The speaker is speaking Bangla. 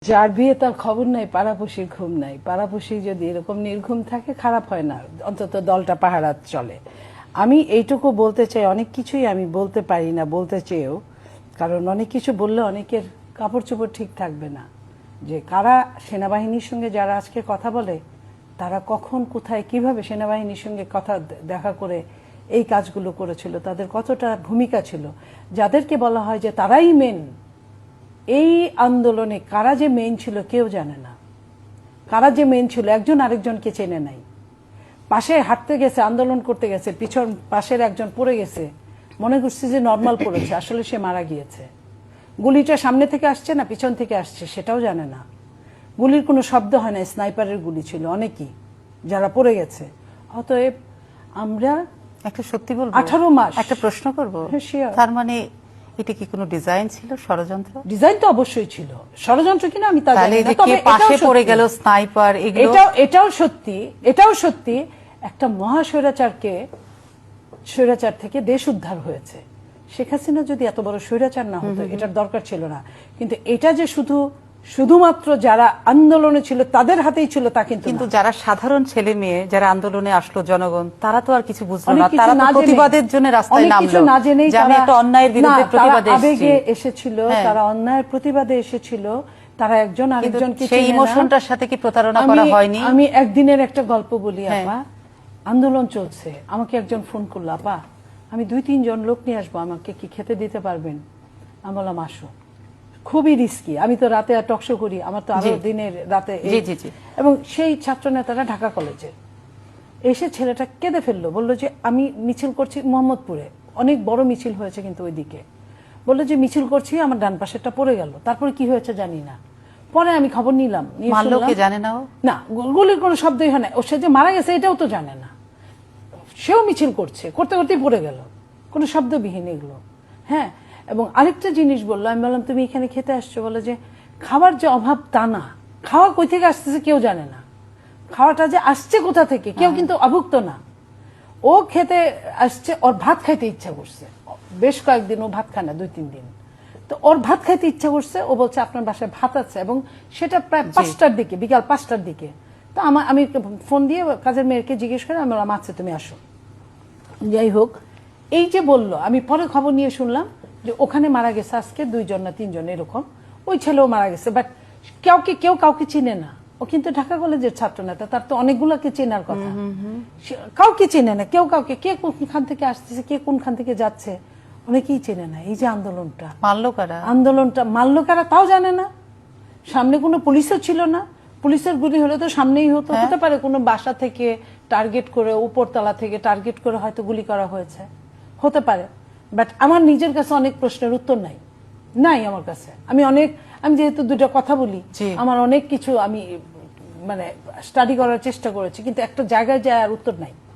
যার বিয়ে তার খবর নাই, পাড়াপড়শির ঘুম নাই। পাড়াপড়শি যদি এরকম নির্ঘুম থাকে খারাপ হয় না, অন্তত দলটা পাহারা চলে। আমি এইটুকু বলতে চাই, অনেক কিছুই আমি বলতে পারি না বলতে চেয়েও, কারণ অনেক কিছু বললে অনেকের কাপড় চোপড় ঠিক থাকবে না। যে কারা সেনাবাহিনীর সঙ্গে যারা আজকে কথা বলে, তারা কখন কোথায় কিভাবে সেনাবাহিনীর সঙ্গে কথা দেখা করে এই কাজগুলো করেছিল, তাদের কতটা ভূমিকা ছিল। যাদেরকে বলা হয় যে তারাই মেন, এই আন্দোলনে কারা যে মেইন ছিল কেউ জানে না। কারা যে মেইন ছিল একজন আরেকজনকে চেনে নাই। পাশে হাঁটতে গেছে, আন্দোলন করতে গেছে, পিছন পাশের একজন পড়ে গেছে, মনে করছে যে নর্মাল পড়েছে, আসলে সে মারা গিয়েছে। গুলিটা সামনে থেকে আসছে না পিছন থেকে আসছে সেটাও জানে না। গুলির কোনো শব্দ হয় না, স্নাইপারের গুলি ছিল অনেকই যারা পড়ে গেছে। অতএব আমরা একটা সত্যি বলবো, 18 মাস একটা প্রশ্ন করব, হ্যাঁ, sure। তার মানে এটা কি কোনো ডিজাইন ছিল, ষড়যন্ত্র? ডিজাইন তো অবশ্যই ছিল, ষড়যন্ত্র কিনা আমি তা জানি না, তবে পাশে পড়ে গেল স্নাইপার, এটাও সত্যি একটা মহাস্বৈরাচারকে, স্বৈরাচার থেকে দেশ উদ্ধার হয়েছে। শেখ হাসিনা যদি এত বড় স্বৈরাচার না হতো, এটার দরকার ছিল না। কিন্তু এটা যে শুধুমাত্র যারা আন্দোলনে ছিল তাদের হাতেই ছিল তা কিন্তু যারা সাধারণ ছেলে মেয়ে যারা আন্দোলনে আসলো, জনগণ, তারা তো আর কিছু বুঝলো না। তারা তো প্রতিবাদের জন্য রাস্তায় নামলো, যে আমি একটা অন্যায়ের বিরুদ্ধে প্রতিবাদে আবেগে এসেছিল, তারা অন্যায়ের প্রতিবাদে এসেছিল, তারা একজন আরেকজনকে সেই ইমোশনটার সাথে কি প্রতারণা করা হয়নি? আমি একদিনের একটা গল্প বলি আপা। আন্দোলন চলছে, আমাকে একজন ফোন করলো, আপা আমি 2-3 জন লোক নিয়ে আসবো, আমাকে কি খেতে দিতে পারবেন? আমি বললাম আসো। খুবই রিস্কি, আমি তো রাতে টকশো করি, আমার তো আরো দিনের রাতে। এবং সেই ছাত্র নেতারা ঢাকা কলেজে এসে ছেলেটা কেঁদে ফেললো, বললো যে আমি মিছিল করছি মোহাম্মদপুরে, অনেক বড় মিছিল হয়েছে কিন্তু ওইদিকে, বললো যে মিছিল করছি, আমার ডান পাশেরটা পড়ে গেল, তারপরে কি হয়েছে জানি না। পরে আমি খবর নিলাম, জানে না, না গুলির কোনো শব্দই হয় না, ও সে যে মারা গেছে এটাও তো জানে না। সেও মিছিল করছে, করতে করতেই পড়ে গেল, কোনো শব্দবিহীন এগুলো। হ্যাঁ, এবং আরেকটা জিনিস বললো, আমি বললাম তুমি এখানে খেতে আসছো, বলে যে খাবার যে অভাব তা না, খাওয়া কই থেকে আসতেছে কেউ জানে না, খাওয়াটা যে আসছে কোথা থেকে কেউ কিন্তু অভুক্ত না। ও খেতে আসছে, ওর ভাত খাইতে ইচ্ছা করছে, বেশ কয়েকদিন ও ভাত খায় না, 2-3 দিন। তো ওর ভাত খাইতে ইচ্ছা করছে, ও বলছে আপনার বাসায় ভাত আছে, এবং সেটা প্রায় 5টার দিকে, বিকাল 5টার দিকে। তো আমি ফোন দিয়ে কাজের মেয়েকে জিজ্ঞেস করে, আমি বললাম আচ্ছা তুমি আসো। যাই হোক, এই যে বললো, আমি পরে খবর নিয়ে শুনলাম যে ওখানে মারা গেছে আজকে 2 জন না 3 জন এরকম, ওই ছেলেও মারা গেছে। বাট কেউ কাউকে চিনে না। ও কিন্তু ঢাকা কলেজের ছাত্র নেতা, তার তো অনেকগুলোকে চেনার কথা, কাউকে চেনে না, কেউ কাউকে, কে কোনখান থেকে আসতেছে, কে কোনখান থেকে যাচ্ছে, অনেকেই চেনে না। এই যে আন্দোলনটা মারলো কারা তাও জানে না। সামনে কোনো পুলিশও ছিল না, পুলিশের গুলি হলে তো সামনেই হতো। হতে পারে কোনো বাসা থেকে টার্গেট করে, উপরতলা থেকে টার্গেট করে হয়তো গুলি করা হয়েছে, হতে পারে। বাট আমার নিজের কাছে অনেক প্রশ্নের উত্তর নাই আমার কাছে। আমি যেহেতু 2টা কথা বলি, আমার অনেক কিছু আমি মানে স্টাডি করার চেষ্টা করেছি, কিন্তু একটা জায়গায় যায় আর উত্তর নাই।